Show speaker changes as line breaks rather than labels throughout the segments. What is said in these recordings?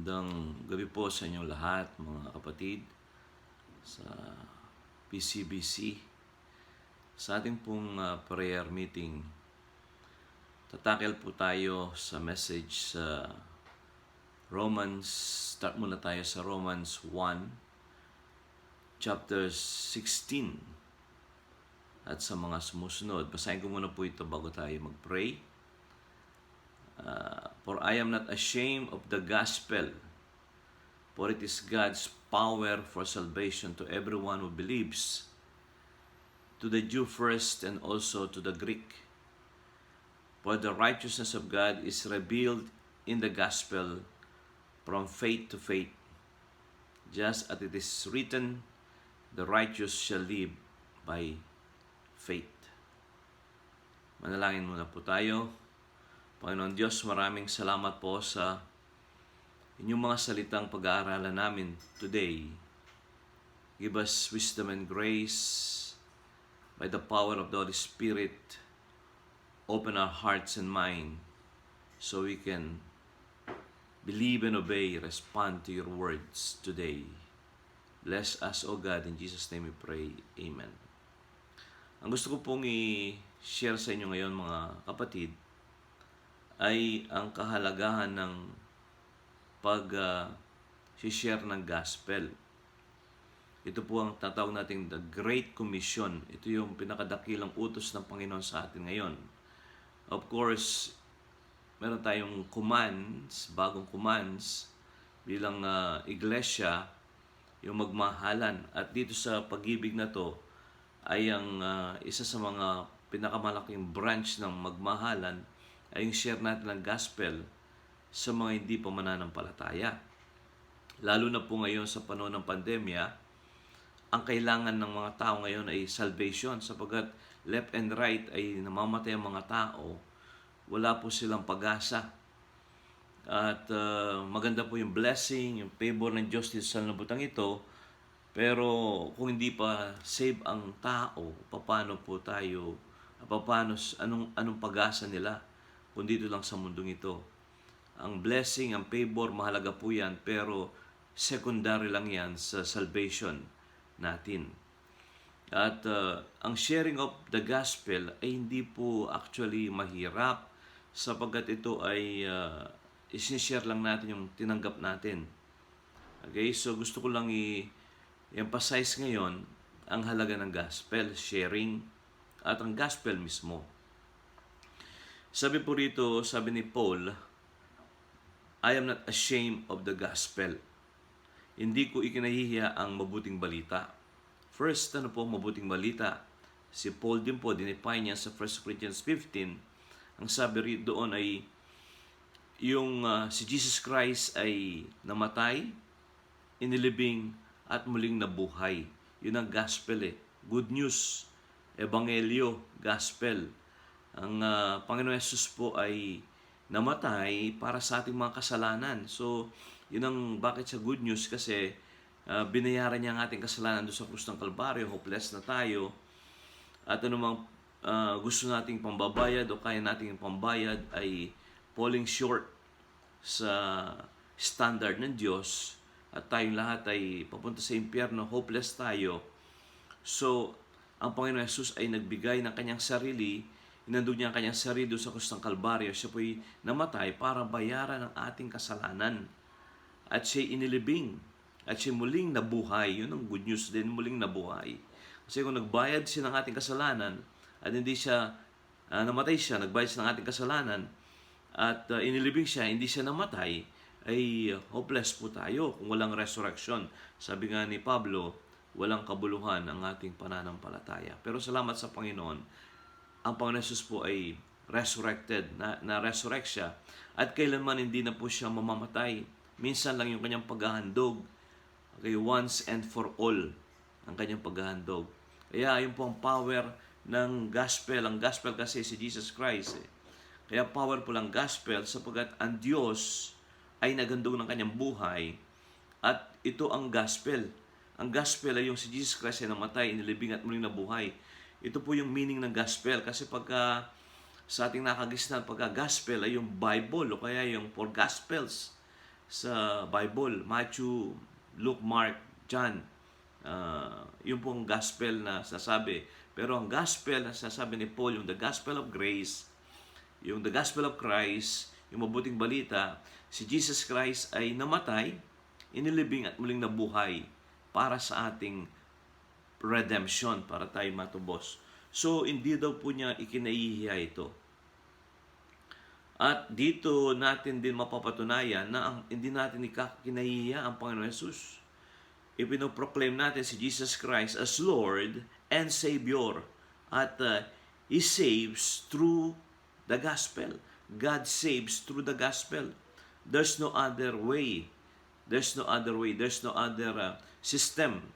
Magandang gabi po sa inyong lahat, mga kapatid, sa PCBC. Sa ating pong prayer meeting, tatakel po tayo sa message sa Romans. Start muna tayo sa Romans 1, chapter 16. At sa mga sumusunod, basahin ko muna po ito bago tayo mag-pray. For I am not ashamed of the gospel, for it is God's power for salvation to everyone who believes, to the Jew first and also to the Greek. For the righteousness of God is revealed in the gospel from faith to faith, just as it is written, the righteous shall live by faith. Manalangin muna po tayo. Panginoon Diyos, maraming salamat po sa inyong mga salitang pag-aaralan namin today. Give us wisdom and grace by the power of the Holy Spirit. Open our hearts and mind so we can believe and obey, respond to your words today. Bless us, O God, in Jesus' name we pray. Amen. Ang gusto ko pong i-share sa inyo ngayon, mga kapatid, ay ang kahalagahan ng pag-share ng gospel. Ito po ang tatawag nating the Great Commission. Ito yung pinakadakilang utos ng Panginoon sa atin ngayon. Of course, meron tayong commands, bagong commands bilang iglesia, yung magmahalan. At dito sa pag-ibig na to ay ang isa sa mga pinakamalaking branch ng magmahalan ay yung share natin ng gospel sa mga hindi pa mananampalataya. Lalo na po ngayon sa panahon ng pandemya, ang kailangan ng mga tao ngayon ay salvation, sapagkat left and right ay namamatay ang mga tao, wala po silang pag-asa. At maganda po yung blessing, yung favor ng Diyos dito sa sanlibutan ito, pero kung hindi pa save ang tao, paano po tayo, anong pag-asa nila kung dito lang sa mundong ito? Ang blessing, ang favor, mahalaga po yan, pero secondary lang yan sa salvation natin. At ang sharing of the gospel ay hindi po actually mahirap, sapagkat ito ay isinishare lang natin yung tinanggap natin. Okay, so gusto ko lang i-emphasize ngayon ang halaga ng gospel, sharing, at ang gospel mismo. Sabi po rito, sabi ni Paul, I am not ashamed of the gospel. Hindi ko ikinahihiya ang mabuting balita. First, ano po mabuting balita? Si Paul din po, dinefine niya sa 1 Corinthians 15. Ang sabi rito doon ay, yung si Jesus Christ ay namatay, inilibing, at muling nabuhay. Yun ang gospel Good news, ebanghelyo, gospel. Ang Panginoon Jesus po ay namatay para sa ating mga kasalanan. So, yun ang bakit sa good news, kasi binayaran niya ang ating kasalanan doon sa krus ng Kalbaryo, hopeless na tayo. At anumang gusto nating pambabayad o kaya nating pambayad ay falling short sa standard ng Diyos. At tayong lahat ay papunta sa impyerno, hopeless tayo. So, ang Panginoon Jesus ay nagbigay ng kanyang sarili, inandun niya ang kanyang sarili sa krus ng Kalbaryo. Siya po'y namatay para bayaran ang ating kasalanan. At siya'y inilibing. At siya'y muling nabuhay. Yun ang good news din, muling nabuhay. Kasi kung nagbayad siya ng ating kasalanan, at hindi siya, namatay siya, nagbayad siya ng ating kasalanan, at inilibing siya, hindi siya namatay, ay hopeless po tayo kung walang resurrection. Sabi nga ni Pablo, walang kabuluhan ang ating pananampalataya. Pero salamat sa Panginoon, ang Panginoon Jesus po ay resurrected, na-resurrect siya. At kailanman hindi na po siya mamamatay. Minsan lang yung kanyang paghahandog. Okay, once and for all ang kanyang paghahandog. Kaya yun po ang power ng gospel. Ang gospel kasi si Jesus Christ. Kaya powerful ang gospel sapagkat ang Diyos ay naghandog ng kanyang buhay. At ito ang gospel. Ang gospel ay yung si Jesus Christ ay namatay, inilibing at muling nabuhay. Ito po yung meaning ng gospel, kasi pagka sa ating nakagisnan, pagka gospel ay yung Bible o kaya yung for gospels. sa Bible, Matthew, Luke, Mark, John. Yung pong gospel na sasabi. Pero ang gospel na sasabi ni Paul, yung the gospel of grace, yung the gospel of Christ, yung mabuting balita, si Jesus Christ ay namatay, inilibing at muling nabuhay para sa ating redemption, para tayo matubos. So, hindi daw po niya ikinaihiya ito. At dito natin din mapapatunayan na hindi natin ikakinahihiya ang Panginoon Jesus. Ipinoproclaim natin si Jesus Christ as Lord and Savior. At He saves through the gospel. God saves through the gospel. There's no other way. There's no other way. There's no other system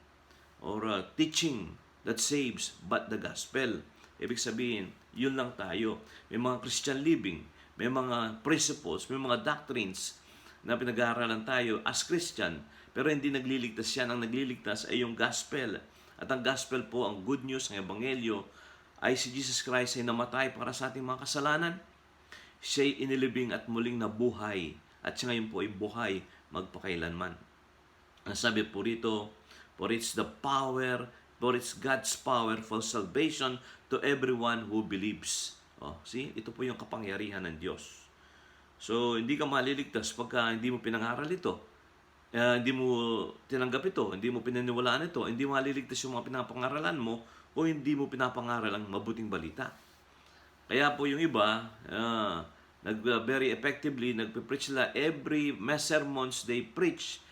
or teaching that saves but the gospel. Ibig sabihin, yun lang tayo. May mga Christian living, may mga principles, may mga doctrines na pinag-aaralan tayo as Christian, pero hindi nagliligtas yan. Ang nagliligtas ay yung gospel. At ang gospel po, ang good news, ang ebanghelyo, ay si Jesus Christ ay namatay para sa ating mga kasalanan. Siya'y inilibing at muling nabuhay. At siya ngayon po ay buhay magpakailanman. Ang sabi po rito, for it's God's power for salvation to everyone who believes. See, ito po yung kapangyarihan ng Diyos. So, hindi ka maliligtas pagka hindi mo pinangaral ito. Hindi mo tinanggap ito, hindi mo pinaniwalaan ito, hindi mo maliligtas yung mga pinapangaralan mo o hindi mo pinapangaral ang mabuting balita. Kaya po yung iba, very effectively, nagpe-preach nila every sermons they preach.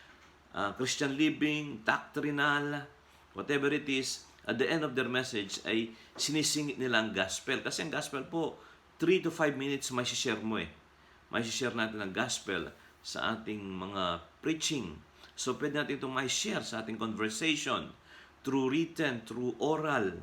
Christian living, doctrinal, whatever it is, at the end of their message ay sinisingit nila ang gospel. Kasi ang gospel po, 3 to 5 minutes may share mo eh. May share natin ang gospel sa ating mga preaching. So, pwede natin itong may share sa ating conversation, through written, through oral,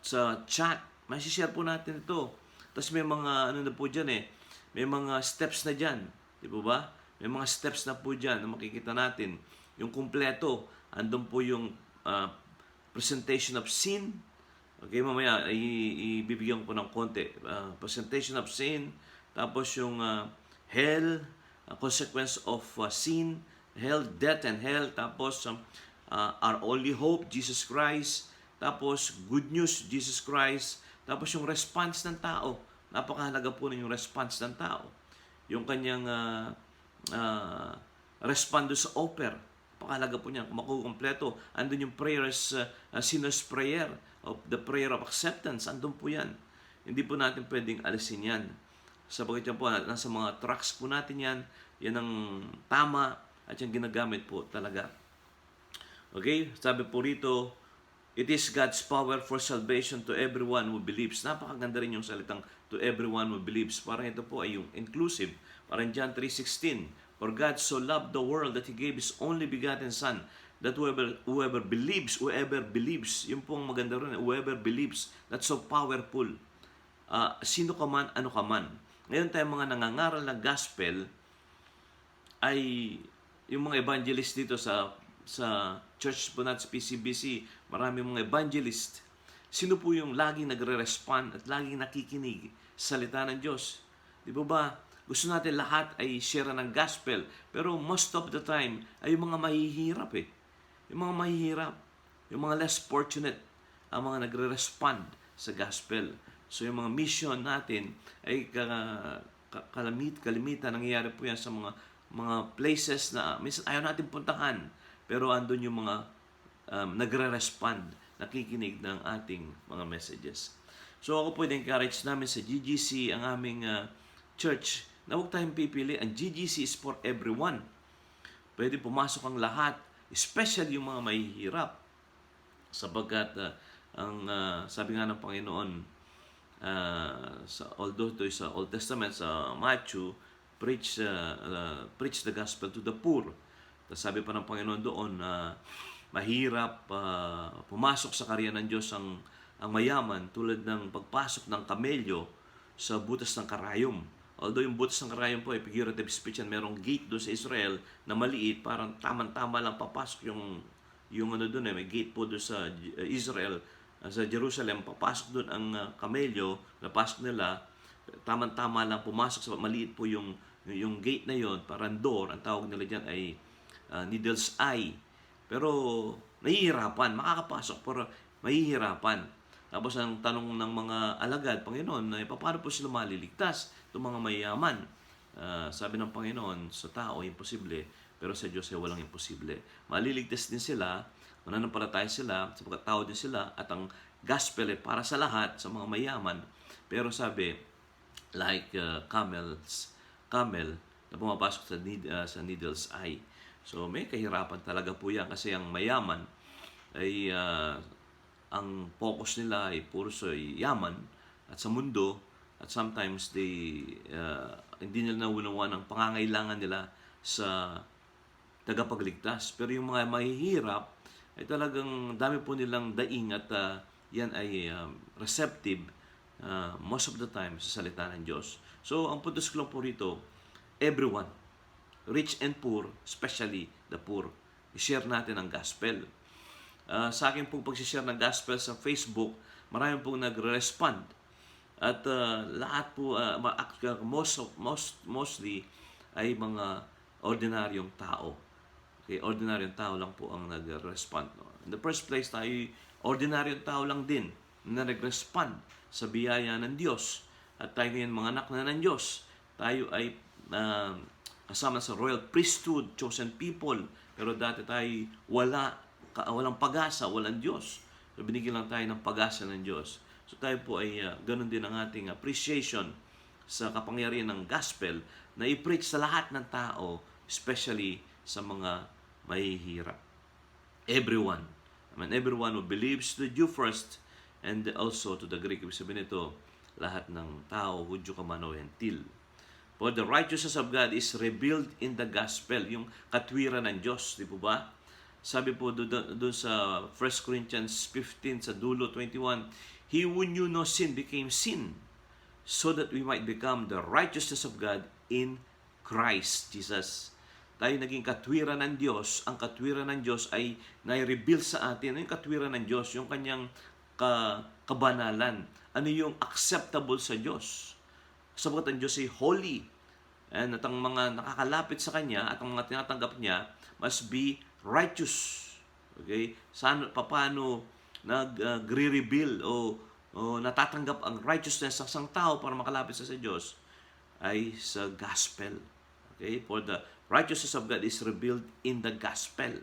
sa chat. May share po natin ito. Tapos may mga, ano na po dyan eh, may mga steps na dyan. Di po ba? May mga steps na po dyan na makikita natin. Yung kumpleto, andun po yung presentation of sin. Okay, mamaya, ibibigyan ko ng konti. Presentation of sin, tapos yung hell, consequence of sin, hell, death and hell, tapos our only hope, Jesus Christ, tapos good news, Jesus Christ, tapos yung response ng tao. Napakahalaga po yung response ng tao. Yung kanyang respond sa offer. Napakahalaga po niya. Kung makukumpleto, andun yung prayers, sinner's prayer, of the prayer of acceptance. Andun po yan. Hindi po natin pwedeng alisin yan. Sabagat yan po, nasa mga tracks po natin yan. Yan ang tama at yung ginagamit po talaga. Okay? Sabi po rito, it is God's power for salvation to everyone who believes. Napakaganda rin yung salitang to everyone who believes. Parang ito po ay yung inclusive. Parang John 3:16. For God so loved the world that He gave His only begotten Son, that whoever believes, yun po ang maganda rin, whoever believes, that's so powerful. Sino ka man, ano ka man. Ngayon tayo mga nangangaral ng gospel, ay yung mga evangelist dito sa church po natin sa PCBC, marami mga evangelist. Sino po yung laging nagre-respond at laging nakikinig sa salita ng Diyos? Di ba? Gusto natin lahat ay share ng gospel. Pero most of the time ay yung mga mahihirap eh. Yung mga mahihirap, yung mga less fortunate, ang mga nagre-respond sa gospel. So yung mga mission natin ay kalimitan. Nangyayari po yan sa mga places na minsan ayaw natin puntahan. Pero andun yung mga nagre-respond, nakikinig ng ating mga messages. So ako po encourage namin sa GGC, ang aming church, na huwag tayong pipili. Ang GGC is for everyone. Pwede pumasok ang lahat, especially yung mga mahihirap. Sapagkat ang sabi nga ng Panginoon, although ito sa Old Testament, sa Matthew, preach the gospel to the poor. Sabi pa ng Panginoon doon na mahirap pumasok sa karya ng Diyos ang mayaman tulad ng pagpasok ng kamelyo sa butas ng karayom. Although yung butas ng karayom po ay figurative speech and merong gate doon sa Israel na maliit, parang tamang-tama lang papasok yung ano doon may gate po doon sa Israel, sa Jerusalem, papasok doon ang kamelyo, napasok nila, tamang-tama lang pumasok sa maliit po yung Yung gate na yon, parang door, ang tawag nila dyan ay needle's eye. Pero nahihirapan, makakapasok pero mahihirapan. Tapos ang tanong ng mga alagad, Panginoon, paano po sila maliligtas? Itong mga mayayaman. Sabi ng Panginoon, sa tao imposible, pero sa Diyos ay walang imposible. Maliligtas din sila, mananampalataya sila, sapagkat tao din sila, at ang gospel ay para sa lahat, sa mga mayaman. Pero sabi, like camel na pumapasok sa needle's eye. So may kahirapan talaga po yan kasi ang mayaman ay ang focus nila ay puro sa yaman at sa mundo, at sometimes hindi nila nauunawa ng pangangailangan nila sa tagapagligtas. Pero yung mga mahihirap ay talagang dami po nilang daing at yan ay receptive most of the time sa salita ng Diyos. So ang puntos ko lang po rito, everyone, rich and poor, especially the poor, i-share natin ang gospel. Sa akin pong pag-share ng gospel sa Facebook, marami pong nagre-respond. At lahat po, mostly ay mga ordinaryong tao. Okay, ordinaryong tao lang po ang nag-respond. In the first place, tayo ordinaryong tao lang din na nag-respond sa biyaya ng Diyos. At tayo ngayon mga anak na ng Diyos. Tayo ay kasama sa royal priesthood, chosen people. Pero dati tayo walang pag-asa, walang Diyos. So binigyan lang tayo ng pag-asa ng Diyos. So tayo po ay ganun din ang ating appreciation sa kapangyarihan ng gospel na i-preach sa lahat ng tao, especially sa mga mahihirap. Everyone. Everyone who believes to the Jew first and also to the Greek. Ibig sabihin nito, lahat ng tao, Hudyo ka man o Hentil. For the righteousness of God is revealed in the gospel, yung katwiran ng Diyos, di po ba? Sabi po doon sa 1 Corinthians 15 sa dulo 21, He who knew no sin became sin, so that we might become the righteousness of God in Christ Jesus. Tayo naging katwiran ng Diyos. Ang katwiran ng Diyos ay nai-reveal sa atin. Ano yung katwiran ng Diyos? Yung kanyang kabanalan. Ano yung acceptable sa Diyos? Sabagat ang Diyos ay holy. And at ang mga nakakalapit sa Kanya at ang mga tinatanggap niya must be righteous. Okay? Paano nagre-reveal o natatanggap ang righteousness sa isang tao para makalapit sa Diyos ay sa gospel. Okay? For the righteousness of God is revealed in the gospel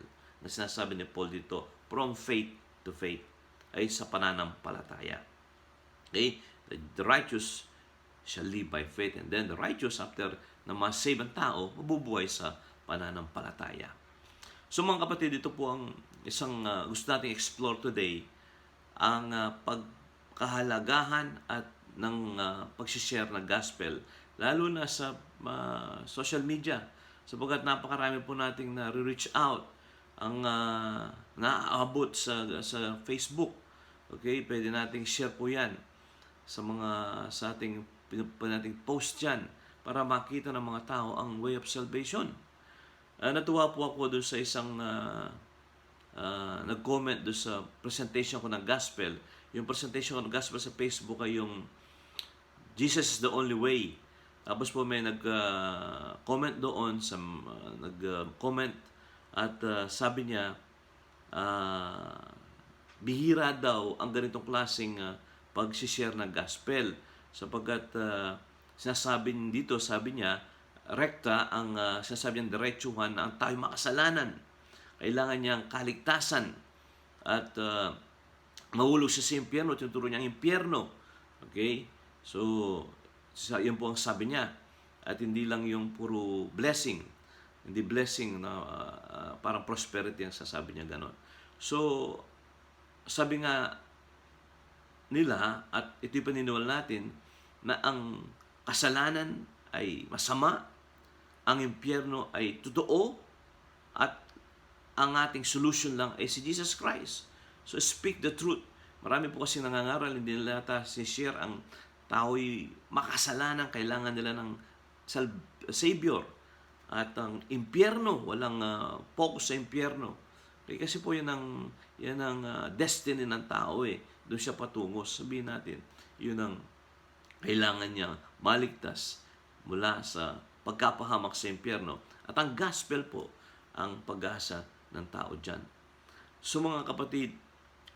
na sinasabi ni Paul dito, from faith to faith, ay sa pananampalataya. Okay? The righteous shall live by faith, and then the righteous, after na ma-save ang tao, mabubuhay sa pananampalataya. So mga kapatid, ito po ang isang gusto nating explore today, ang pagkahalagahan at ng pag-share ng gospel, lalo na sa social media, sapagkat napakarami po nating na-reach out, ang naaabot sa Facebook. Okay, pwede nating share po yan sa ating post dyan para makita ng mga tao ang way of salvation. Natuwa po ako doon sa isang nag-comment doon sa presentation ko ng gospel. Yung presentation ko ng gospel sa Facebook ay yung Jesus is the only way. Tapos po may nag-comment doon, nag-comment at sabi niya, bihira daw ang ganitong klaseng pag-share ng gospel. Sapagkat sinasabi dito, sabi niya, rekta ang sinasabi niyang diretsuhan na ang tayo makasalanan. Kailangan niyang kaligtasan at mahulog siya sa impyerno, tinuturo niya ang impyerno. Okay? So, yun po ang sabi niya. At hindi lang yung puro blessing. Hindi blessing na parang prosperity ang sasabi niya gano'n. So, sabi nga nila, at ito'y paniniwala natin, na ang kasalanan ay masama, ang impyerno ay totoo, at ang ating solution lang ay si Jesus Christ. So speak the truth. Marami po kasi nangangaral, hindi nila share ang tao'y makasalanan, kailangan nila ng Savior. At ang impyerno, walang focus sa impyerno. Kasi po yan ang destiny ng tao eh. Doon siya patungo. Sabihin natin, yun ang kailangan niya maligtas mula sa pagkapahamak sa impyerno. At ang gospel po ang pag-asa ng tao dyan. So mga kapatid,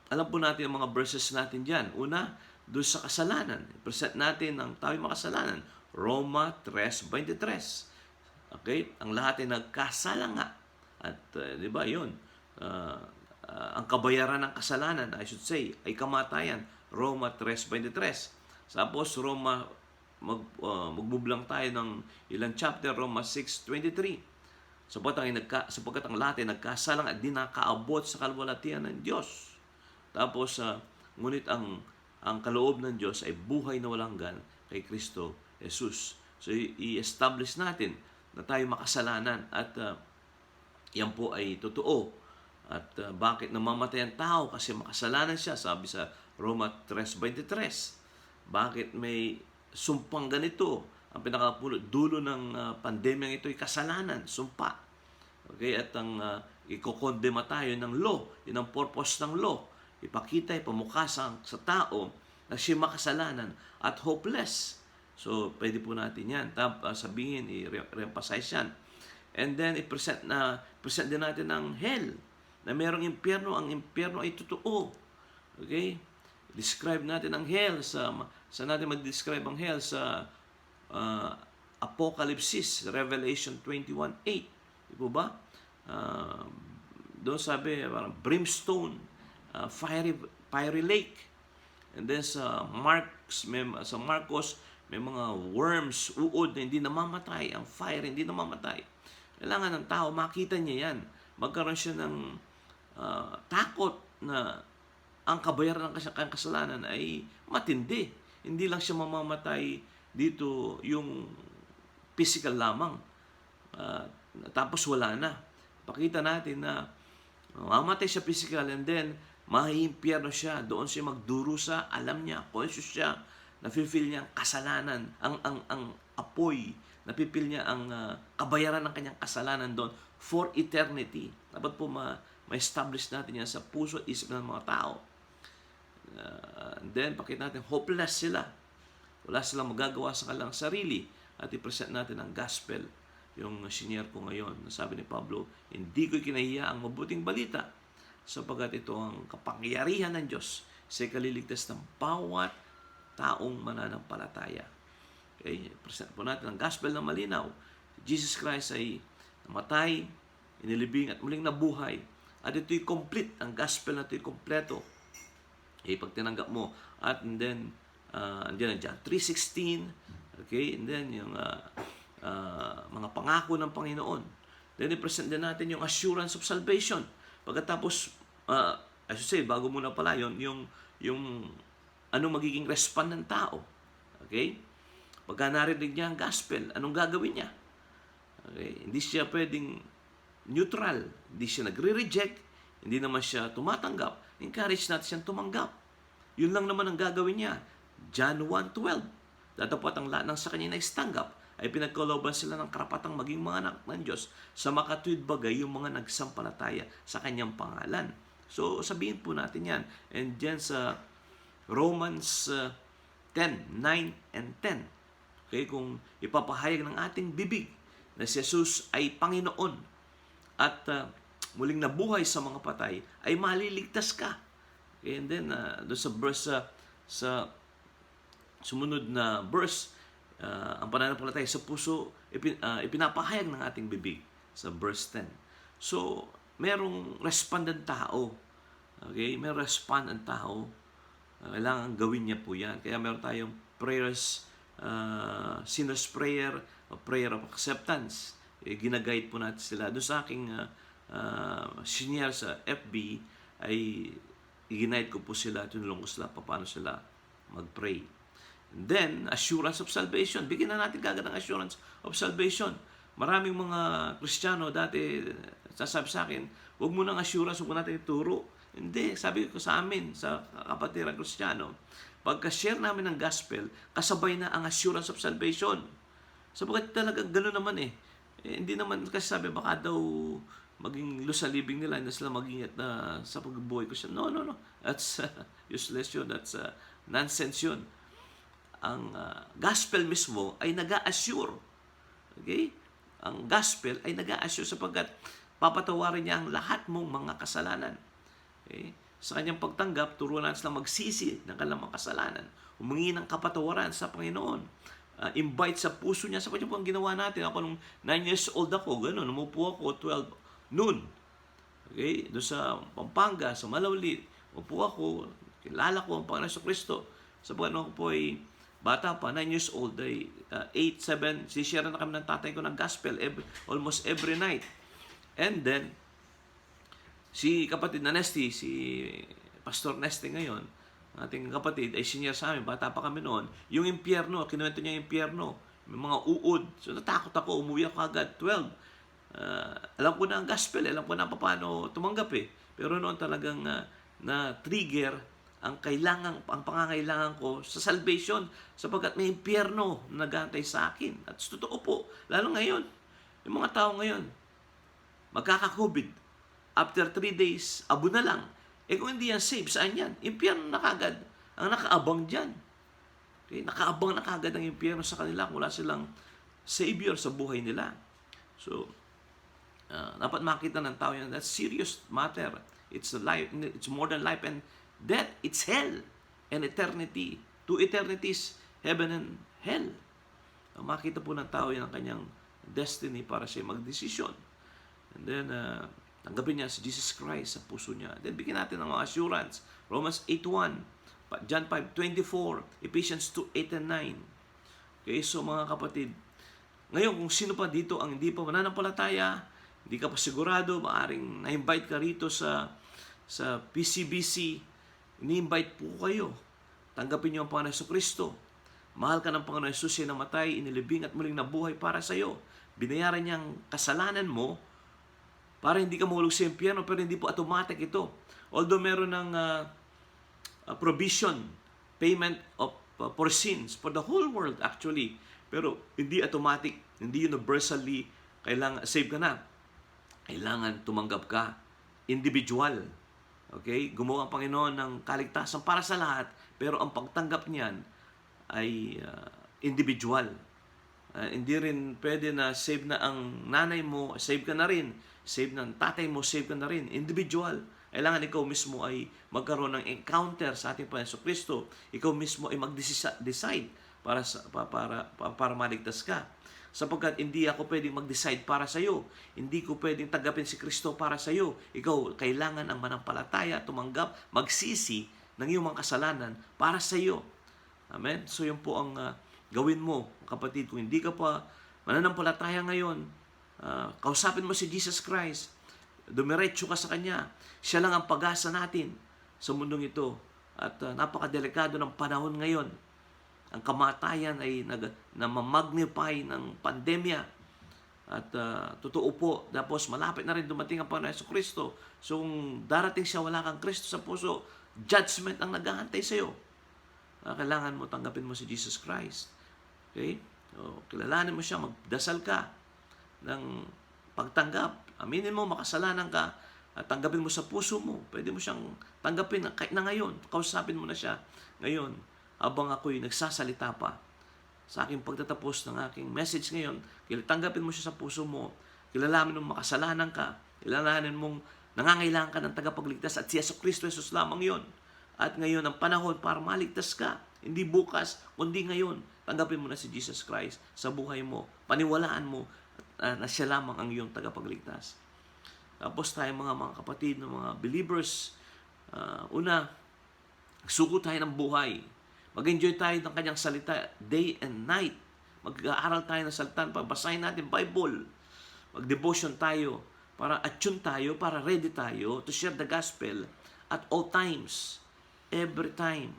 alam po natin ang mga verses natin dyan. Una, doon sa kasalanan. I-present natin ang tao'y makasalanan. Roma 3:23. Okay? Ang lahat ay nagkasala nga. At di ba yun? Ang kabayaran ng kasalanan, I should say, ay kamatayan. Roma 3:23. Tapos magbublang tayo ng ilang chapter, Roma 6:23. Sapagkat ang lahat ay nagkasalang at di nakaabot sa kalwalhatian ng Diyos. Tapos, ngunit ang kaloob ng Diyos ay buhay na walang hanggan kay Kristo Jesus. So, i-establish natin na tayo makasalanan at yan po ay totoo. At bakit namamatay ang tao? Kasi makasalanan siya, sabi sa Roma 3:23. Bakit may sumpang ganito? Ang pinakadulo ng pandemyang ito ay kasalanan, sumpa. Okay? At ang ikokondema tayo ng law. Yun ang purpose ng law. Ipakita, ipamukha sa tao na siya makasalanan at hopeless. So, pwede po natin yan. Sabihin, i-reemphasize yan. And then, present din natin ang hell. Na merong impyerno. Ang impyerno ay totoo. Okay? Describe natin ang hell. Saan natin mag-describe ang hell? Sa Apocalypse, Revelation 21:8. Di po ba? Doon sabi, parang brimstone, fiery lake. And then sa Marcos, may mga worms, uod na hindi namamatay. Ang fire hindi namamatay. Kailangan ng tao, makita niya yan. Magkaroon siya ng takot na ang kabayaran ng kanyang kasalanan ay matindi. Hindi lang siya mamamatay dito yung physical lamang. Tapos wala na. Pakita natin na mamamatay siya physical and then mahihimpyerno siya. Doon siya magdurusa. Alam niya, conscious siya. Napipil niya ang kasalanan, ang apoy. Napipil niya ang kabayaran ng kanyang kasalanan doon for eternity. Dapat po ma-establish natin yan sa puso at isip ng mga tao. And then, pakita natin, hopeless sila. Wala silang magagawa sa kanilang sarili. At i-present natin ang gospel. Yung senior ko ngayon, sabi ni Pablo, hindi ko kinahiya ang mabuting balita sapagkat ito ang kapangyarihan ng Diyos sa ikaliligtas ng bawat taong mananampalataya. Okay, present po natin ang gospel na malinaw. Jesus Christ ay namatay, inilibing at muling nabuhay. At ito'y complete. Ang gospel na ito'y kompleto. Pag tinanggap mo. At and then, andyan ang John 3:16. Okay, and then yung mga pangako ng Panginoon. Then i-present din natin yung assurance of salvation. Pagkatapos, I should say, bago muna pala yung anong magiging respond ng tao. Okay? Pagka narinig niya ang gospel, anong gagawin niya? Okay? Hindi siya pwedeng neutral. Hindi siya nagre-reject. Hindi naman siya tumatanggap. Encourage natin siyang tumanggap. Yun lang naman ang gagawin niya. John 1:12. Datapot ang lahat ng sa kanya na istanggap ay pinagkalooban sila ng karapatang maging mga anak ng Diyos sa makatuwid bagay yung mga nagsampalataya sa kanyang pangalan. So, sabihin po natin yan. And dyan sa Romans 10:9 and 10. Okay, kung ipapahayag ng ating bibig na si Jesus ay Panginoon at muling nabuhay sa mga patay, ay maliligtas ka. Okay, and then, doon sa verse, sa sumunod na verse, ang pananampalataya sa puso, ipinapahayag ng ating bibig sa verse 10. So, merong respondent tao. Okay, may respond ang tao. Kailangan gawin niya po yan. Kaya meron tayong prayers, sinner's prayer, prayer of acceptance. Ginaguide po natin sila. Doon sa aking senior sa FB, ay i-guide ko po sila, tunulong ko sila paano sila mag-pray. And then, assurance of salvation. Bigyan na natin kagad ng assurance of salvation. Maraming mga Kristiyano dati sasabi sa akin, huwag mo ng assurance, huwag mo natin ituro. Hindi, sabi ko sa amin, sa kapatiran Kristiyano, pagka-share namin ng gospel, kasabay na ang assurance of salvation. Sapagkat talagang gano'n naman hindi naman kasi sabi, baka daw maging lusalibing nila, hindi sila mag-ingat na sa pagbuhay ko siya. No. That's useless yun. That's nonsense yun. Ang gospel mismo ay nag-assure. Okay? Ang gospel ay nag-a-assure sapagkat papatawarin niya ang lahat mong mga kasalanan. Okay? Sa kanyang pagtanggap, turuan natin silang magsisi ng kanilang mga kasalanan. Humingi ng kapatawaran sa Panginoon. Invite sa puso niya. Sa kanya po ang ginawa natin. Ako nung 9 years old ako, gano'n, umupo ako 12 noon. Okay? Doon sa Pampanga, sa Malawli, upo ako, kilala ko ang Panginoon Kristo. Sapagkat nung ako po ay bata pa, 9 years old, ay 8, 7, sishare na kami ng tatay ko ng gospel almost every night. And then, si kapatid na Nesty, si Pastor Nesty ngayon, ating kapatid, ay senior sa amin, bata pa kami noon, yung impyerno, kinuwento niya yung impyerno, may mga uod. So natakot ako, umuwi ako agad, 12. Alam ko na ang gospel, alam ko na paano tumanggap eh. Pero noon talagang na-trigger ang pangangailangan ko sa salvation sapagkat may impyerno na nag-aantay sa akin. At totoo po, lalo ngayon, yung mga tao ngayon, magkaka-COVID, after 3 days, abo na lang. Kung hindi yan safe, saan yan? Impyerno na kagad ang nakaabang dyan. Okay? Nakaabang na kagad ang impyerno sa kanila kung wala silang savior sa buhay nila. So, dapat makita ng tao yan. That's serious matter. It's more than life and death. It's hell and eternity. 2 eternities, heaven and hell. Makita po ng tao yan ang kanyang destiny para siya magdesisyon. And then, tanggapin niya si Jesus Christ sa puso niya. Then, bigyan natin ng mga assurance. Romans 8:1, John 5:24, Ephesians 2:8 and 9. Okay, so mga kapatid, ngayon kung sino pa dito ang hindi pa mananampalataya, hindi ka pa sigurado, maaring na-invite ka rito sa PCBC, ini-invite po kayo. Tanggapin niyo ang Panginoon Jesucristo. Mahal ka ng Panginoon Jesus, siya namatay, inilibing at muling nabuhay para sa iyo. Binayaran niya ang kasalanan mo para hindi ka mahulog sa impyerno, pero hindi po automatic ito. Although meron ng provision, payment for sins, for the whole world actually. Pero hindi automatic, hindi universally kailangan save ka na. Kailangan tumanggap ka. Individual. Okay? Gumawa ang Panginoon ng kaligtasan para sa lahat, pero ang pagtanggap niyan ay individual. Hindi rin pwede na save na ang nanay mo, save ka na rin. Save ng tatay mo, save ka na rin. Individual. Kailangan ikaw mismo ay magkaroon ng encounter sa ating Panginoon Kristo. Ikaw mismo ay mag-decide para maligtas ka. Sapagkat hindi ako pwedeng mag-decide para sa iyo. Hindi ko pwedeng tanggapin si Kristo para sa iyo. Ikaw, kailangan ang manampalataya, tumanggap, magsisi ng iyong mga kasalanan para sa iyo. Amen? So yun po ang gawin mo, kapatid. Kung hindi ka pa mananampalataya ngayon, kausapin mo si Jesus Christ. Dumiretso ka sa Kanya. Siya lang ang pag-asa natin sa mundong ito. At napakadelikado ng panahon ngayon. Ang kamatayan ay namamagnify ng pandemya. At totoo po, tapos malapit na rin dumating ang Panginoon Jesucristo. So kung darating siya, wala kang Kristo sa puso, judgment ang naghahantay sa iyo. Kailangan mo tanggapin mo si Jesus Christ. Okay? So, kilalanin mo siya, magdasal ka ng pagtanggap. Aminin mo, makasalanan ka, at tanggapin mo sa puso mo. Pwede mo siyang tanggapin kahit na ngayon. Kausapin mo na siya ngayon habang ako'y nagsasalita pa. Sa aking pagtatapos ng aking message ngayon, tanggapin mo siya sa puso mo. Kilalanin mong makasalanan ka. Kilalanin mong nangangailangan ka ng tagapagligtas at si Jesucristo Jesus lamang yon. At ngayon ang panahon para maligtas ka. Hindi bukas, kundi ngayon. Tanggapin mo na si Jesus Christ sa buhay mo. Paniwalaan mo na siya lamang ang iyong tagapagligtas. Tapos tayo mga kapatid, mga believers, una, suko tayo ng buhay. Mag-enjoy tayo ng kanyang salita day and night. Mag-aaral tayo ng salita, pagbasahin natin Bible. Mag-devotion tayo para attune tayo, para ready tayo to share the gospel at all times, every time.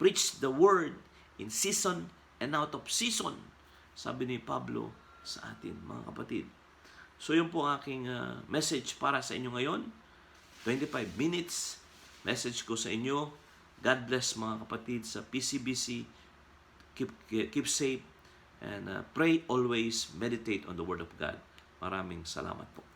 Preach the word in season and out of season, sabi ni Pablo sa atin, mga kapatid. So yun po ang aking message para sa inyo ngayon. 25 minutes message ko sa inyo. God bless mga kapatid sa PCBC. Keep safe and pray always, meditate on the Word of God. Maraming salamat po.